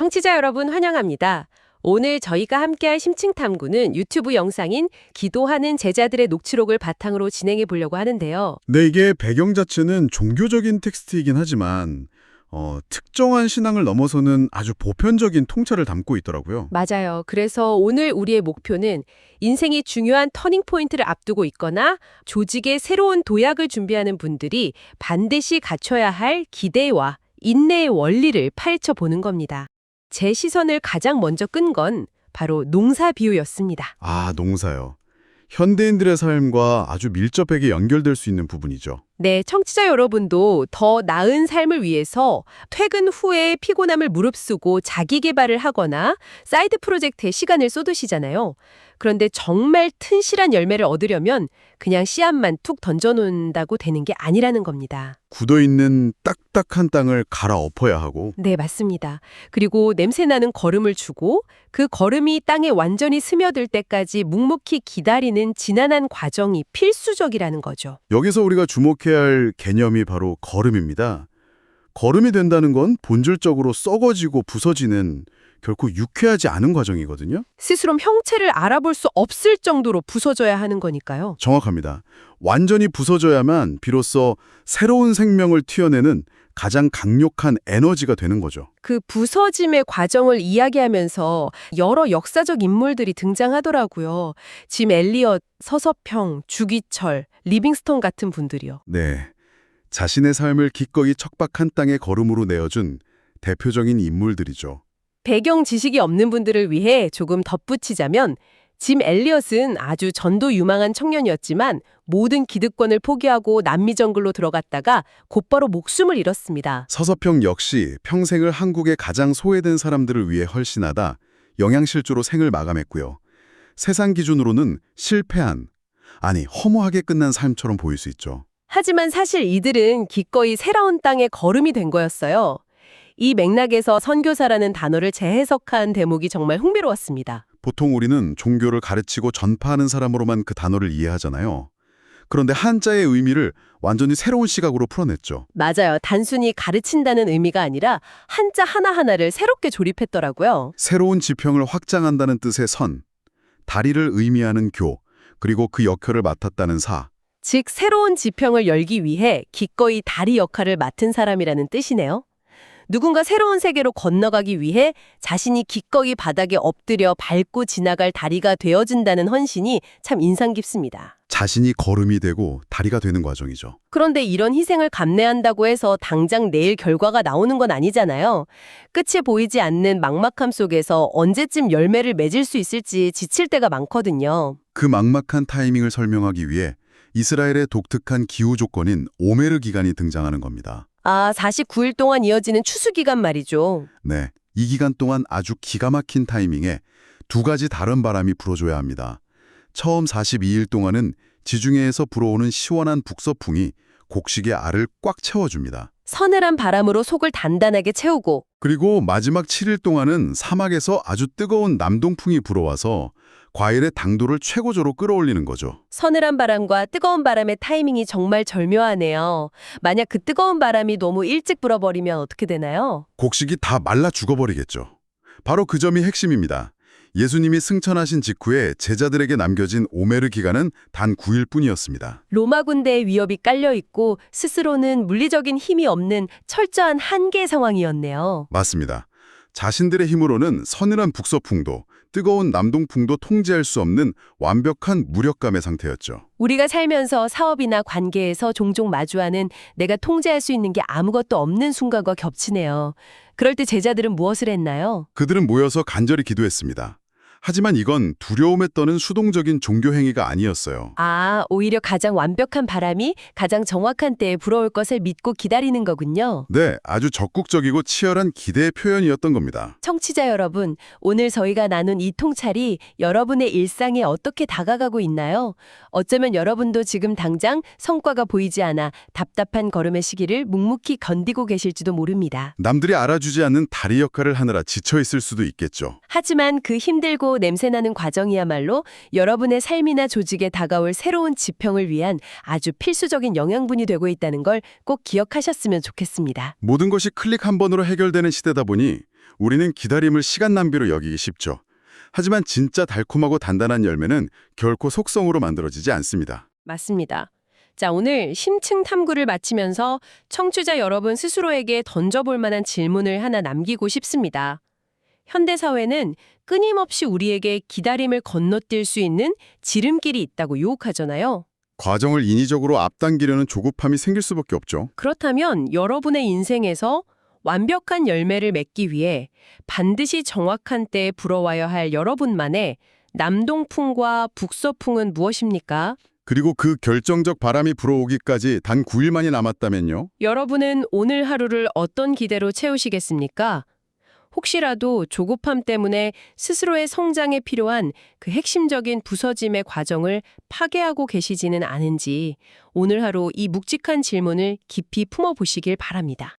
청취자 여러분 환영합니다. 오늘 저희가 함께할 심층 탐구는 유튜브 영상인 기도하는 제자들의 녹취록을 바탕으로 진행해 보려고 하는데요. 네, 이게 배경 자체는 종교적인 텍스트이긴 하지만 특정한 신앙을 넘어서는 아주 보편적인 통찰을 담고 있더라고요. 맞아요. 그래서 오늘 우리의 목표는 인생이 중요한 터닝 포인트를 앞두고 있거나 조직의 새로운 도약을 준비하는 분들이 반드시 갖춰야 할 기대와 인내의 원리를 파헤쳐 보는 겁니다. 제 시선을 가장 먼저 끈 건 바로 농사 비유였습니다. 아, 농사요. 현대인들의 삶과 아주 밀접하게 연결될 수 있는 부분이죠. 네, 청취자 여러분도 더 나은 삶을 위해서 퇴근 후에 피곤함을 무릅쓰고 자기 개발을 하거나 사이드 프로젝트에 시간을 쏟으시잖아요. 그런데 정말 튼실한 열매를 얻으려면 그냥 씨앗만 툭 던져놓는다고 되는 게 아니라는 겁니다. 굳어있는 딱딱한 땅을 갈아엎어야 하고 네, 맞습니다. 그리고 냄새나는 거름을 주고 그 거름이 땅에 완전히 스며들 때까지 묵묵히 기다리는 지난한 과정이 필수적이라는 거죠. 여기서 우리가 주목해야 할 개념이 바로 거름입니다. 거름이 된다는 건 본질적으로 썩어지고 부서지는 결코 유쾌하지 않은 과정이거든요. 스스로 형체를 알아볼 수 없을 정도로 부서져야 하는 거니까요. 정확합니다. 완전히 부서져야만 비로소 새로운 생명을 튀어내는 가장 강력한 에너지가 되는 거죠. 그 부서짐의 과정을 이야기하면서 여러 역사적 인물들이 등장하더라고요. 짐 엘리엇, 서서평, 주기철, 리빙스톤 같은 분들이요. 네, 자신의 삶을 기꺼이 척박한 땅의 걸음으로 내어준 대표적인 인물들이죠. 배경 지식이 없는 분들을 위해 조금 덧붙이자면 짐 엘리엇은 아주 전도 유망한 청년이었지만 모든 기득권을 포기하고 남미 정글로 들어갔다가 곧바로 목숨을 잃었습니다. 서서평 역시 평생을 한국의 가장 소외된 사람들을 위해 헌신하다 영양실조로 생을 마감했고요. 세상 기준으로는 실패한, 아니 허무하게 끝난 삶처럼 보일 수 있죠. 하지만 사실 이들은 기꺼이 새로운 땅에 걸음이 된 거였어요. 이 맥락에서 선교사라는 단어를 재해석한 대목이 정말 흥미로웠습니다. 보통 우리는 종교를 가르치고 전파하는 사람으로만 그 단어를 이해하잖아요. 그런데 한자의 의미를 완전히 새로운 시각으로 풀어냈죠. 맞아요. 단순히 가르친다는 의미가 아니라 한자 하나하나를 새롭게 조립했더라고요. 새로운 지평을 확장한다는 뜻의 선, 다리를 의미하는 교, 그리고 그 역할을 맡았다는 사. 즉 새로운 지평을 열기 위해 기꺼이 다리 역할을 맡은 사람이라는 뜻이네요. 누군가 새로운 세계로 건너가기 위해 자신이 기꺼이 바닥에 엎드려 밟고 지나갈 다리가 되어준다는 헌신이 참 인상 깊습니다. 자신이 걸음이 되고 다리가 되는 과정이죠. 그런데 이런 희생을 감내한다고 해서 당장 내일 결과가 나오는 건 아니잖아요. 끝이 보이지 않는 막막함 속에서 언제쯤 열매를 맺을 수 있을지 지칠 때가 많거든요. 그 막막한 타이밍을 설명하기 위해 이스라엘의 독특한 기후 조건인 오메르 기간이 등장하는 겁니다. 49일 동안 이어지는 추수 기간 말이죠. 네, 이 기간 동안 아주 기가 막힌 타이밍에 두 가지 다른 바람이 불어줘야 합니다. 처음 42일 동안은 지중해에서 불어오는 시원한 북서풍이 곡식의 알을 꽉 채워줍니다. 서늘한 바람으로 속을 단단하게 채우고 그리고 마지막 7일 동안은 사막에서 아주 뜨거운 남동풍이 불어와서 과일의 당도를 최고조로 끌어올리는 거죠. 서늘한 바람과 뜨거운 바람의 타이밍이 정말 절묘하네요. 만약 그 뜨거운 바람이 너무 일찍 불어버리면 어떻게 되나요? 곡식이 다 말라 죽어버리겠죠. 바로 그 점이 핵심입니다. 예수님이 승천하신 직후에 제자들에게 남겨진 오메르 기간은 단 9일 뿐이었습니다. 로마 군대의 위협이 깔려있고 스스로는 물리적인 힘이 없는 철저한 한계 상황이었네요. 맞습니다. 자신들의 힘으로는 서늘한 북서풍도 뜨거운 남동풍도 통제할 수 없는 완벽한 무력감의 상태였죠. 우리가 살면서 사업이나 관계에서 종종 마주하는 내가 통제할 수 있는 게 아무것도 없는 순간과 겹치네요. 그럴 때 제자들은 무엇을 했나요? 그들은 모여서 간절히 기도했습니다. 하지만 이건 두려움에 떠는 수동적인 종교 행위가 아니었어요. 오히려 가장 완벽한 바람이 가장 정확한 때에 불어올 것을 믿고 기다리는 거군요. 네, 아주 적극적이고 치열한 기대의 표현이었던 겁니다. 청취자 여러분, 오늘 저희가 나눈 이 통찰이 여러분의 일상에 어떻게 다가가고 있나요? 어쩌면 여러분도 지금 당장 성과가 보이지 않아 답답한 걸음의 시기를 묵묵히 견디고 계실지도 모릅니다. 남들이 알아주지 않는 다리 역할을 하느라 지쳐있을 수도 있겠죠. 하지만 그 힘들고 냄새나는 과정이야말로 여러분의 삶이나 조직에 다가올 새로운 지평을 위한 아주 필수적인 영양분이 되고 있다는 걸 꼭 기억하셨으면 좋겠습니다. 모든 것이 클릭 한 번으로 해결되는 시대다 보니 우리는 기다림을 시간 낭비로 여기기 쉽죠. 하지만 진짜 달콤하고 단단한 열매는 결코 속성으로 만들어지지 않습니다. 맞습니다. 자, 오늘 심층 탐구를 마치면서 청취자 여러분 스스로에게 던져볼 만한 질문을 하나 남기고 싶습니다. 현대사회는 끊임없이 우리에게 기다림을 건너뛸 수 있는 지름길이 있다고 유혹하잖아요. 과정을 인위적으로 앞당기려는 조급함이 생길 수밖에 없죠. 그렇다면 여러분의 인생에서 완벽한 열매를 맺기 위해 반드시 정확한 때에 불어와야 할 여러분만의 남동풍과 북서풍은 무엇입니까? 그리고 그 결정적 바람이 불어오기까지 단 9일만이 남았다면요? 여러분은 오늘 하루를 어떤 기대로 채우시겠습니까? 혹시라도 조급함 때문에 스스로의 성장에 필요한 그 핵심적인 부서짐의 과정을 파괴하고 계시지는 않은지 오늘 하루 이 묵직한 질문을 깊이 품어보시길 바랍니다.